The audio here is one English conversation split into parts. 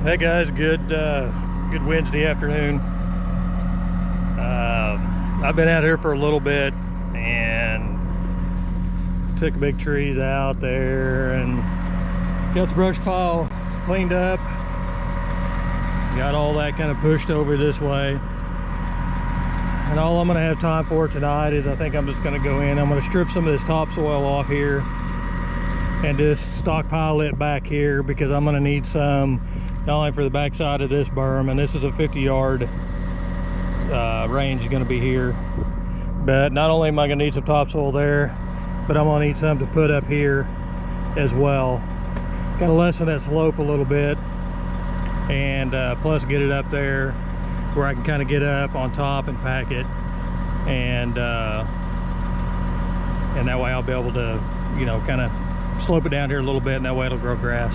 Hey guys, good Wednesday afternoon. I've been out here for a little bit and took big trees out there and got the brush pile cleaned up. Got all that kind of pushed over this way. And all I'm gonna have time for tonight is I think I'm just gonna go in. I'm gonna strip some of this topsoil off here and just stockpile it back here because I'm gonna need some not only for the backside of this berm, and this is a 50-yard range is gonna be here, but not only am I gonna need some topsoil there, but I'm gonna need some to put up here as well. Gotta lessen that slope a little bit, and plus get it up there where I can kind of get up on top and pack it, and that way I'll be able to, you know, kind of slope it down here a little bit, and that way it'll grow grass.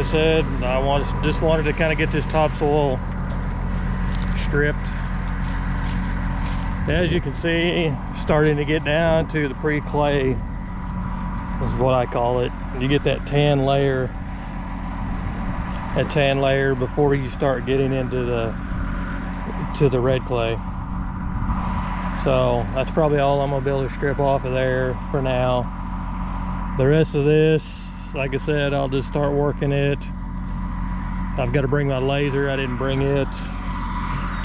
I said, just wanted to kind of get this topsoil stripped. As you can see, starting to get down to the pre-clay is what I call it. You get that tan layer before you start getting into the red clay. So that's probably all I'm gonna be able to strip off of there for now. The rest of this, like I said, I'll just start working it. I've got to bring my laser. I didn't bring it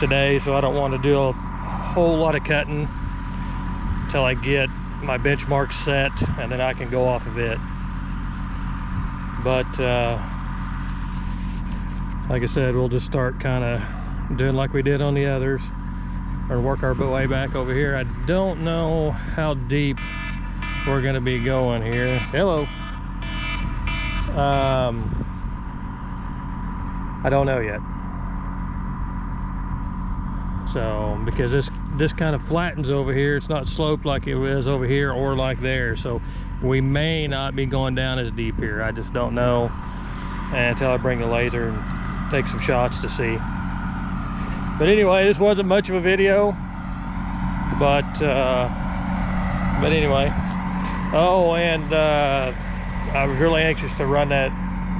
today, so I don't want to do a whole lot of cutting until I get my benchmark set, and then I can go off of it. But like I said, we'll just start kind of doing like we did on the others, or work our way back over here. I don't know how deep we're going to be going here. Hello. I don't know yet. So because this kind of flattens over here, it's not sloped like it was over here or like there, so we may not be going down as deep here. I just don't know until I bring the laser and take some shots to see. But anyway, this wasn't much of a video, but anyway. Oh, and I was really anxious to run that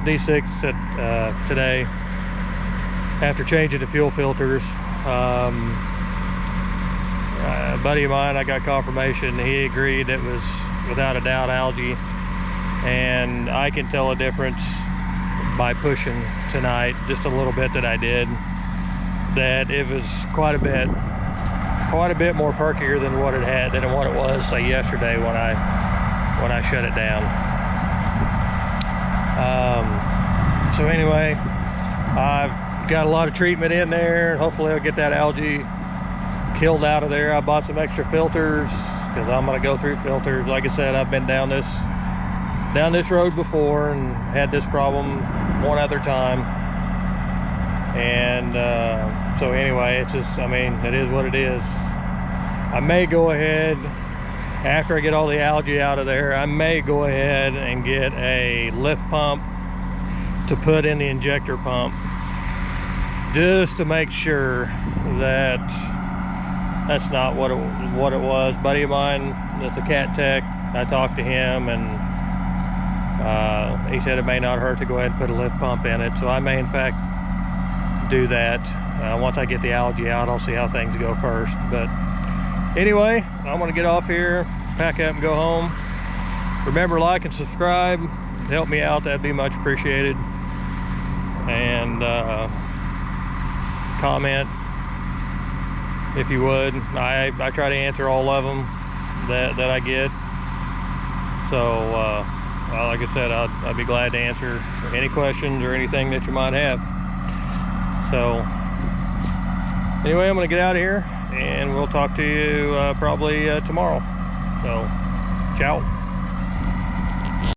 D6 today after changing the fuel filters. A buddy of mine, I got confirmation, he agreed it was without a doubt algae, and I can tell a difference by pushing tonight, just a little bit that I did, that it was quite a bit more perkier than what it was, say, yesterday when I shut it down. So anyway, I've got a lot of treatment in there. Hopefully I'll get that algae killed out of there. I bought some extra filters because I'm going to go through filters. Like I said, I've been down this road before and had this problem one other time. And so anyway, it's just, I mean, it is what it is. I may go ahead, after I get all the algae out of there, I may go ahead and get a lift pump to put in the injector pump, just to make sure that that's not what it was. Buddy of mine that's a cat tech, I talked to him, and he said it may not hurt to go ahead and put a lift pump in it, so I may in fact do that. Once I get the algae out, I'll see how things go first. But anyway, I'm gonna get off here, pack up and go home. Remember, like and subscribe, help me out, that'd be much appreciated. And comment if you would. I try to answer all of them that I get. So well, like I said, I'd be glad to answer any questions or anything that you might have. So anyway, I'm gonna get out of here and we'll talk to you probably tomorrow. So ciao.